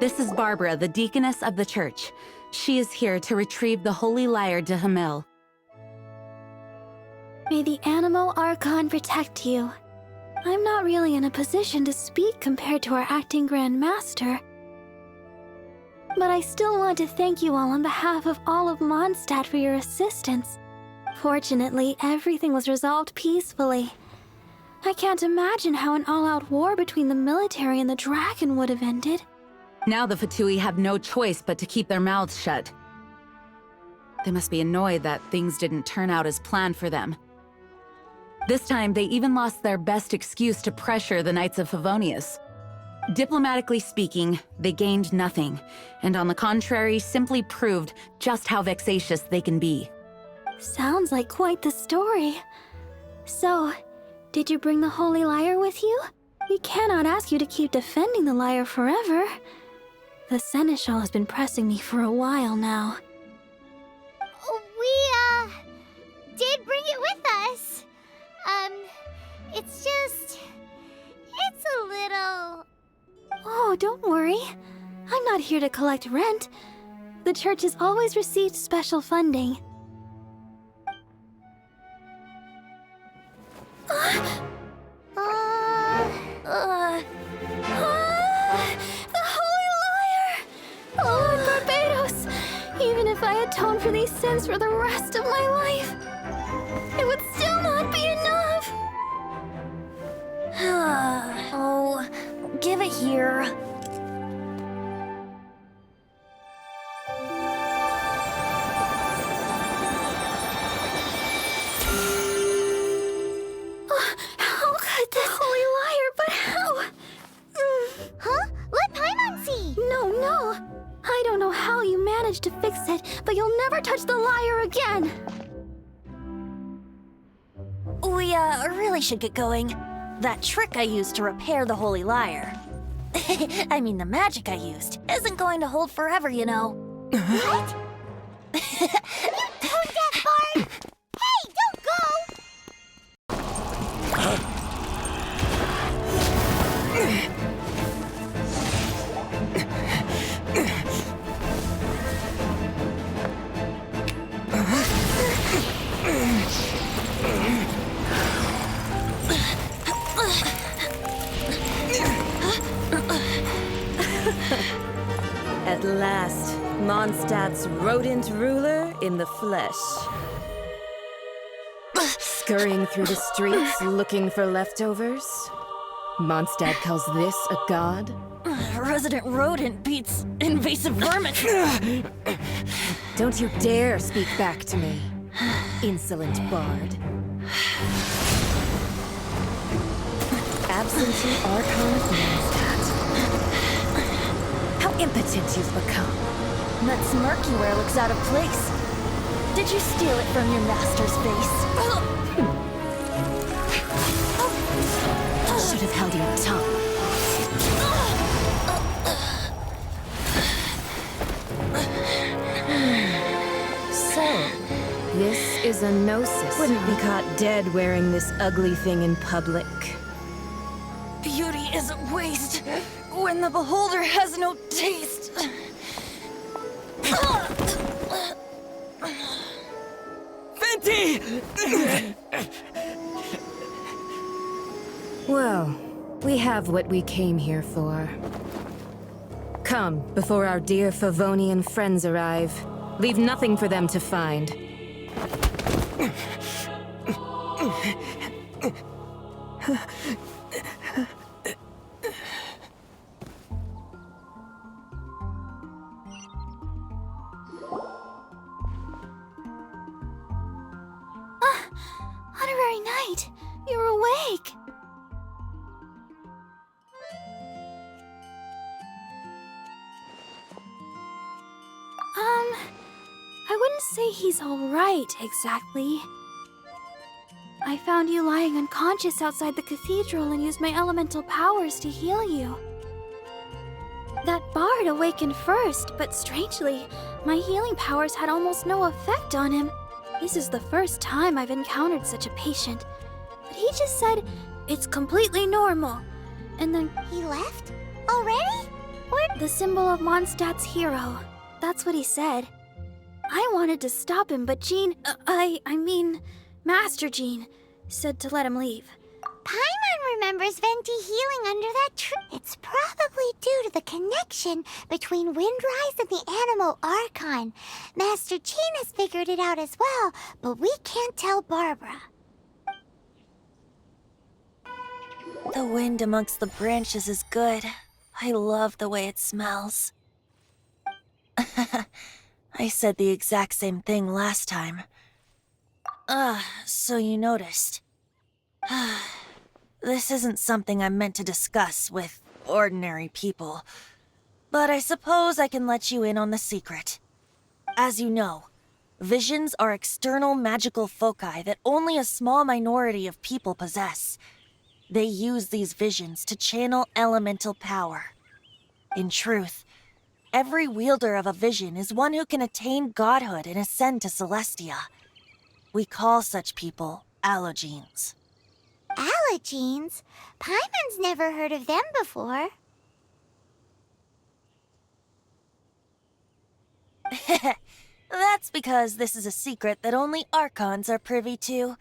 This is Barbara, the deaconess of the church. She is here to retrieve the Holy Lyre de Hamil. May the Animal Archon protect you. I'm not really in a position to speak compared to our acting Grand Master. But I still want to thank you all on behalf of all of Mondstadt for your assistance. Fortunately, everything was resolved peacefully. I can't imagine how an all-out war between the military and the dragon would have ended. Now the Fatui have no choice but to keep their mouths shut. They must be annoyed that things didn't turn out as planned for them. This time, they even lost their best excuse to pressure the Knights of Favonius. Diplomatically speaking, they gained nothing, and on the contrary, simply proved just how vexatious they can be. Sounds like quite the story. So, did you bring the Holy Lyre with you? We cannot ask you to keep defending the lyre forever. The Seneschal has been pressing me for a while now. We, did bring it with us. It's a little... Oh, don't worry. I'm not here to collect rent. The church has always received special funding. The Holy Lyre! Lord Barbados! Even if I atoned for these sins for the rest of my life, it would still not be enough! Oh, give it here. How could this Holy Lyre, but how? Huh? Let Paimon see! No. I don't know how you managed to fix it, but you'll never touch the lyre again! We, really should get going. That trick I used to repair the Holy Lyre. I mean, the magic I used isn't going to hold forever, you know. What? You tone-deaf bard! Hey, don't go! At last, Mondstadt's rodent ruler in the flesh. Scurrying through the streets looking for leftovers? Mondstadt calls this a god? Resident rodent beats invasive vermin. Don't you dare speak back to me, insolent bard. Absentee Archon of Mondstadt. How impotent you've become. That smirk you wear looks out of place. Did you steal it from your master's face? Should have held your tongue. So, this is a Gnosis. Wouldn't be caught dead wearing this ugly thing in public. Beauty is a waste when the beholder has no taste. Venti! Well, we have what we came here for. Come, before our dear Favonian friends arrive. Leave nothing for them to find. Honorary Knight, you're awake! I wouldn't say he's alright, exactly. I found you lying unconscious outside the cathedral and used my elemental powers to heal you. That bard awakened first, but strangely, my healing powers had almost no effect on him. This is the first time I've encountered such a patient. But he just said, it's completely normal. And then He left? Already? Where'd The symbol of Mondstadt's hero. That's what he said. I wanted to stop him, but Jean, I mean, Master Jean, said to let him leave. Paimon remembers Venti healing under that tree. It's probably due to the connection between Windrise and the Animal Archon. Master Jean has figured it out as well, but we can't tell Barbara. The wind amongst the branches is good. I love the way it smells. I said the exact same thing last time. So you noticed. This isn't something I'm meant to discuss with ordinary people, but I suppose I can let you in on the secret. As you know, visions are external magical foci that only a small minority of people possess. They use these visions to channel elemental power. In truth, every wielder of a vision is one who can attain godhood and ascend to Celestia. We call such people allogenes. Allogenes? Paimon's never heard of them before. That's because this is a secret that only Archons are privy to.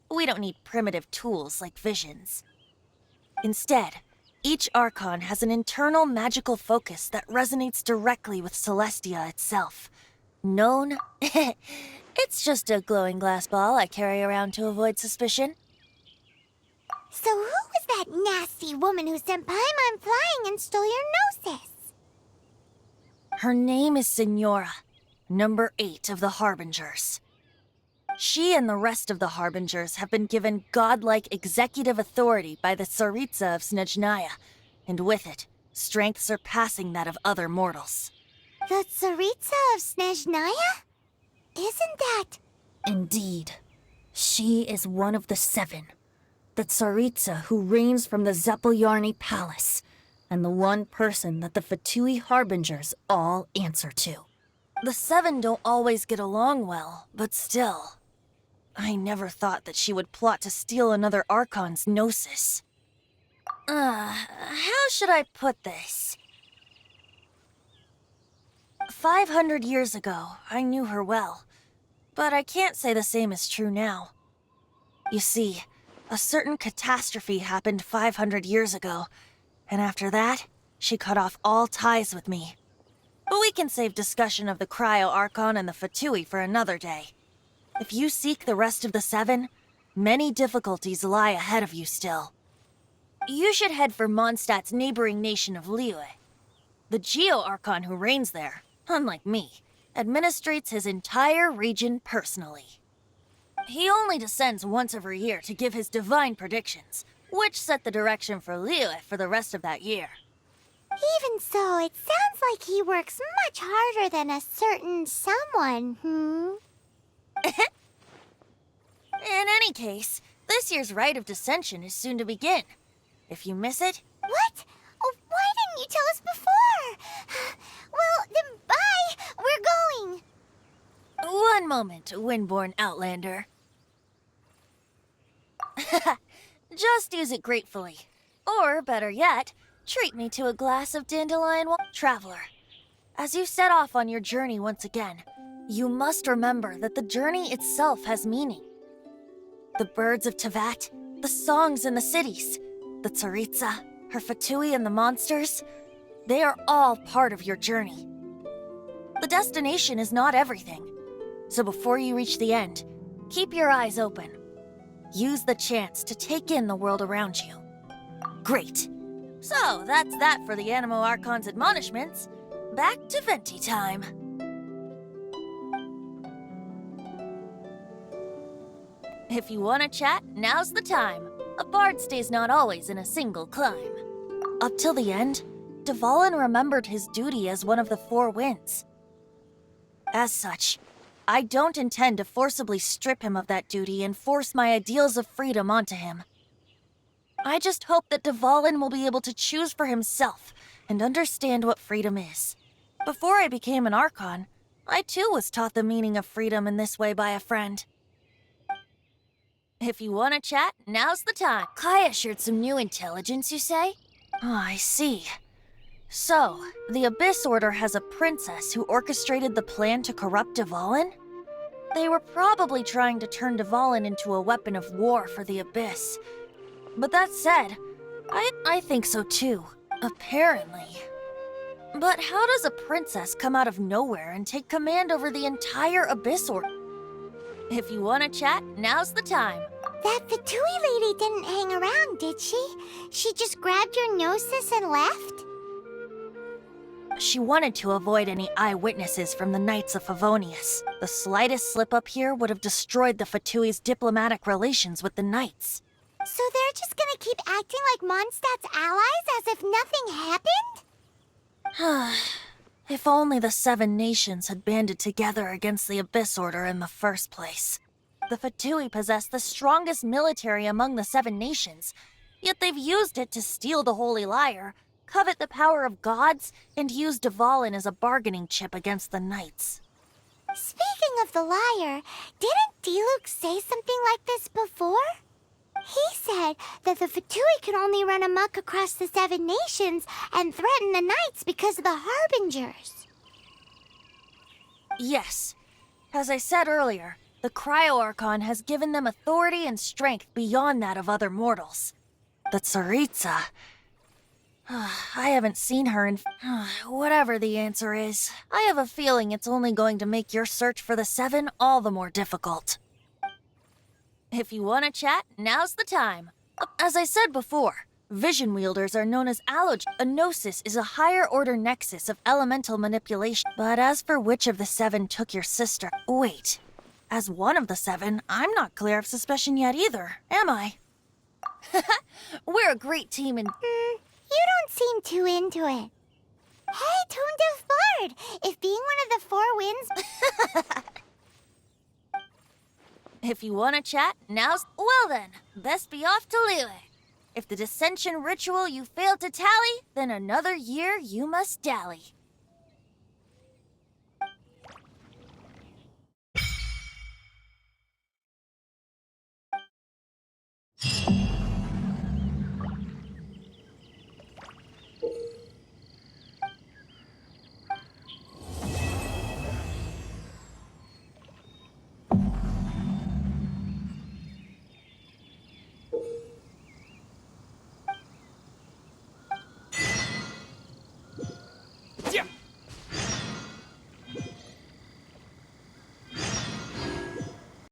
We don't need primitive tools like visions. Instead, each Archon has an internal magical focus that resonates directly with Celestia itself. Known? It's just a glowing glass ball I carry around to avoid suspicion. So who was that nasty woman who sent Paimon flying and stole your Gnosis? Her name is Signora, number 8 of the Harbingers. She and the rest of the Harbingers have been given godlike executive authority by the Tsaritsa of Snezhnaya, and with it, strength surpassing that of other mortals. The Tsaritsa of Snezhnaya? Isn't that... Indeed. She is one of the 7. The Tsaritsa who reigns from the Zeppeljárny Palace, and the one person that the Fatui Harbingers all answer to. The 7 don't always get along well, but still. I never thought that she would plot to steal another Archon's Gnosis. How should I put this? 500 years ago, I knew her well, but I can't say the same is true now. You see, a certain catastrophe happened 500 years ago, and after that, she cut off all ties with me. But we can save discussion of the Cryo Archon and the Fatui for another day. If you seek the rest of the 7, many difficulties lie ahead of you still. You should head for Mondstadt's neighboring nation of Liyue. The Geo-Archon who reigns there, unlike me, administrates his entire region personally. He only descends once every year to give his divine predictions, which set the direction for Liyue for the rest of that year. Even so, it sounds like he works much harder than a certain someone, In any case, this year's Rite of Descension is soon to begin. If you miss it... What? Oh, why didn't you tell us before? Well, then bye! We're going! One moment, Windborn Outlander. Just use it gratefully. Or, better yet, treat me to a glass of dandelion water. Traveler, as you set off on your journey once again, you must remember that the journey itself has meaning. The birds of Tevat, the songs in the cities, the Tsaritsa, her Fatui and the monsters, they are all part of your journey. The destination is not everything, so before you reach the end, keep your eyes open. Use the chance to take in the world around you. Great. So, that's that for the Animo Archon's admonishments. Back to Venti time. If you want to chat, now's the time. A bard stays not always in a single climb. Up till the end, Dvalin remembered his duty as one of the 4 winds. As such, I don't intend to forcibly strip him of that duty and force my ideals of freedom onto him. I just hope that Dvalin will be able to choose for himself and understand what freedom is. Before I became an Archon, I too was taught the meaning of freedom in this way by a friend. If you want to chat, now's the time. Kaya shared some new intelligence, you say? Oh, I see. So, the Abyss Order has a princess who orchestrated the plan to corrupt Dvalin? They were probably trying to turn Dvalin into a weapon of war for the Abyss. But that said, I think so too. Apparently. But how does a princess come out of nowhere and take command over the entire Abyss Order? If you want to chat, now's the time. That Fatui lady didn't hang around, did she? She just grabbed your Gnosis and left? She wanted to avoid any eyewitnesses from the Knights of Favonius. The slightest slip-up here would have destroyed the Fatui's diplomatic relations with the Knights. So they're just gonna keep acting like Mondstadt's allies as if nothing happened? If only the Seven Nations had banded together against the Abyss Order in the first place. The Fatui possess the strongest military among the Seven Nations, yet they've used it to steal the Holy Lyre, covet the power of gods, and use Dvalin as a bargaining chip against the Knights. Speaking of the lyre, didn't Diluc say something like this before? He said that the Fatui can only run amok across the Seven Nations and threaten the Knights because of the Harbingers. Yes. As I said earlier, the Cryo-Archon has given them authority and strength beyond that of other mortals. The Tsaritsa... I haven't seen her in... whatever the answer is, I have a feeling it's only going to make your search for the Seven all the more difficult. If you want to chat, now's the time. As I said before, vision wielders are known as A Gnosis is a higher-order nexus of elemental manipulation. But as for which of the Seven took your sister... Wait. As one of the Seven, I'm not clear of suspicion yet either, am I? We're a great team and... You don't seem too into it. Hey, Tone Deaf Bard! If being one of the Four Winds... If you want to chat, now's... Well then, best be off to Lille. If the dissension ritual you failed to tally, then another year you must dally.